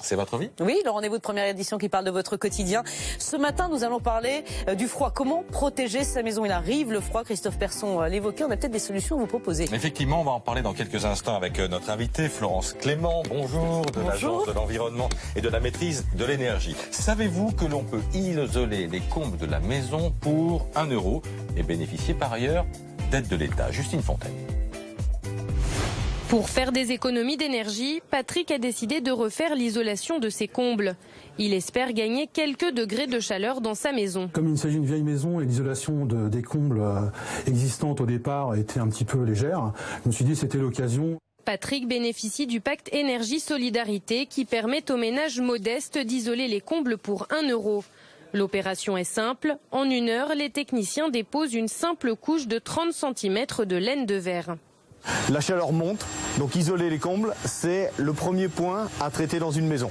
c'est votre vie. Oui, le rendez-vous de première édition qui parle de votre quotidien. Ce matin, nous allons parler du froid. Comment protéger sa maison? Il arrive le froid, Christophe Persson l'évoquait. On a peut-être des solutions à vous proposer. Effectivement, on va en parler dans quelques instants avec notre invitée Florence Clément. Bonjour, de l'Agence de l'environnement et de la maîtrise de l'énergie. Savez-vous que l'on peut isoler les combles de la maison pour 1 € et bénéficier par ailleurs d'aides de l'État? Justine Fontaine. Pour faire des économies d'énergie, Patrick a décidé de refaire l'isolation de ses combles. Il espère gagner quelques degrés de chaleur dans sa maison. Comme il s'agit d'une vieille maison et l'isolation des combles existantes au départ était un petit peu légère, je me suis dit que c'était l'occasion. Patrick bénéficie du pacte énergie-solidarité qui permet aux ménages modestes d'isoler les combles pour 1 €. L'opération est simple. En 1 heure, les techniciens déposent une simple couche de 30 cm de laine de verre. La chaleur monte, donc isoler les combles, c'est le premier point à traiter dans une maison.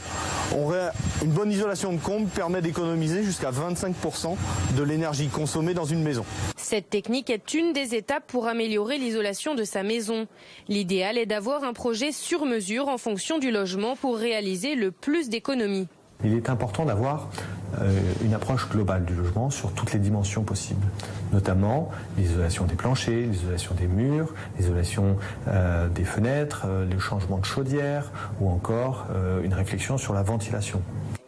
Une bonne isolation de combles permet d'économiser jusqu'à 25% de l'énergie consommée dans une maison. Cette technique est une des étapes pour améliorer l'isolation de sa maison. L'idéal est d'avoir un projet sur mesure en fonction du logement pour réaliser le plus d'économies. Il est important d'avoir une approche globale du logement sur toutes les dimensions possibles, notamment l'isolation des planchers, l'isolation des murs, l'isolation des fenêtres, le changement de chaudière ou encore une réflexion sur la ventilation.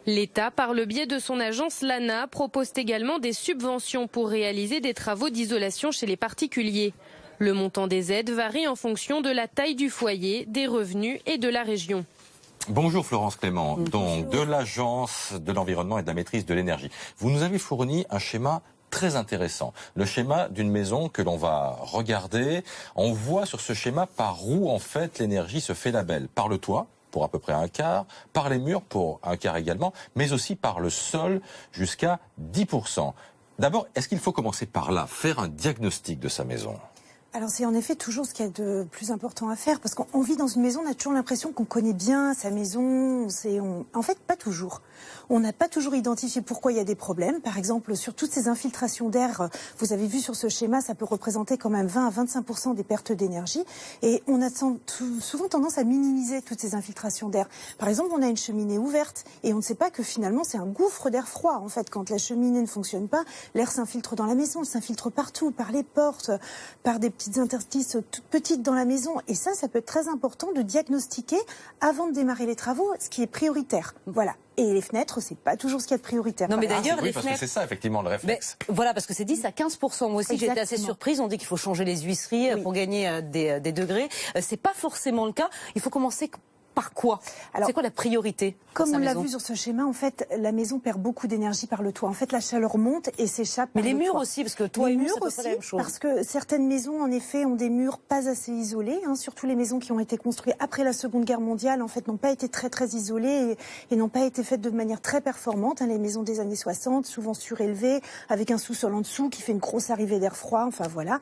L'État, par le biais de son agence l'ANA, propose également des subventions pour réaliser des travaux d'isolation chez les particuliers. Le montant des aides varie en fonction de la taille du foyer, des revenus et de la région. Bonjour Florence Clément, donc de l'Agence de l'environnement et de la maîtrise de l'énergie. Vous nous avez fourni un schéma très intéressant, le schéma d'une maison que l'on va regarder. On voit sur ce schéma par où en fait l'énergie se fait la belle, par le toit pour à peu près 1/4, par les murs pour 1/4 également, mais aussi par le sol jusqu'à 10%. D'abord, est-ce qu'il faut commencer par là, faire un diagnostic de sa maison ? Alors c'est en effet toujours ce qu'il y a de plus important à faire, parce qu'on vit dans une maison, on a toujours l'impression qu'on connaît bien sa maison. En fait, pas toujours. On n'a pas toujours identifié pourquoi il y a des problèmes. Par exemple, sur toutes ces infiltrations d'air, vous avez vu sur ce schéma, ça peut représenter quand même 20 à 25% des pertes d'énergie. Et on a souvent tendance à minimiser toutes ces infiltrations d'air. Par exemple, on a une cheminée ouverte et on ne sait pas que finalement c'est un gouffre d'air froid. En fait, quand la cheminée ne fonctionne pas, l'air s'infiltre dans la maison, il s'infiltre partout, par les portes, par des petites interstices toutes petites dans la maison. Et ça peut être très important de diagnostiquer avant de démarrer les travaux, ce qui est prioritaire. Voilà. Et les fenêtres, c'est pas toujours ce qu'il y a de prioritaire. Non, mais d'ailleurs, oui, parce que c'est ça, effectivement, le réflexe. Mais, voilà, parce que c'est 10 à 15%. Moi aussi, j'ai été assez surprise. On dit qu'il faut changer les huisseries pour gagner des degrés. C'est pas forcément le cas. Il faut commencer par quoi? C'est quoi la priorité? Comme on l'a vu sur ce schéma, en fait, la maison perd beaucoup d'énergie par le toit. En fait, la chaleur monte et s'échappe par le toit. Mais les murs aussi, parce que toit et murs, c'est aussi, pas la même chose. parce que certaines maisons, en effet, ont des murs pas assez isolés. Surtout les maisons qui ont été construites après la Seconde Guerre mondiale, en fait, n'ont pas été très isolées et n'ont pas été faites de manière très performante. Les maisons des années 60, souvent surélevées, avec un sous-sol en dessous qui fait une grosse arrivée d'air froid. Enfin voilà.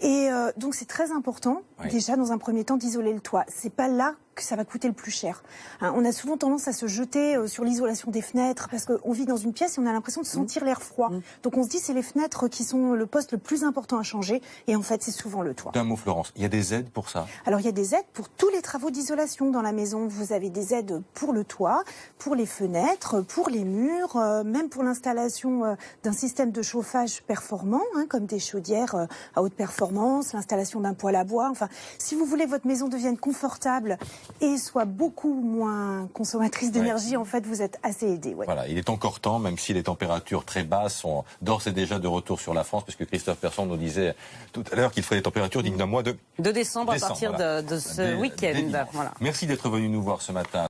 Et donc c'est très important, déjà dans un premier temps, d'isoler le toit. C'est pas là que ça va coûter le plus cher. On a souvent tendance à se jeter sur l'isolation des fenêtres parce qu'on vit dans une pièce et on a l'impression de sentir l'air froid. Donc on se dit c'est les fenêtres qui sont le poste le plus important à changer et en fait c'est souvent le toit. D'un mot Florence, il y a des aides pour ça? Alors il y a des aides pour tous les travaux d'isolation dans la maison. Vous avez des aides pour le toit, pour les fenêtres, pour les murs, même pour l'installation d'un système de chauffage performant, comme des chaudières à haute performance, l'installation d'un poêle à bois. Enfin, si vous voulez que votre maison devienne confortable et soit beaucoup moins consommatrice d'énergie, en fait, vous êtes assez aidé. Voilà, il est encore temps, même si les températures très basses sont d'ores et déjà de retour sur la France, puisque Christophe Persson nous disait tout à l'heure qu'il ferait des températures dignes d'un mois de décembre à partir de ce week-end. Voilà. Merci d'être venu nous voir ce matin.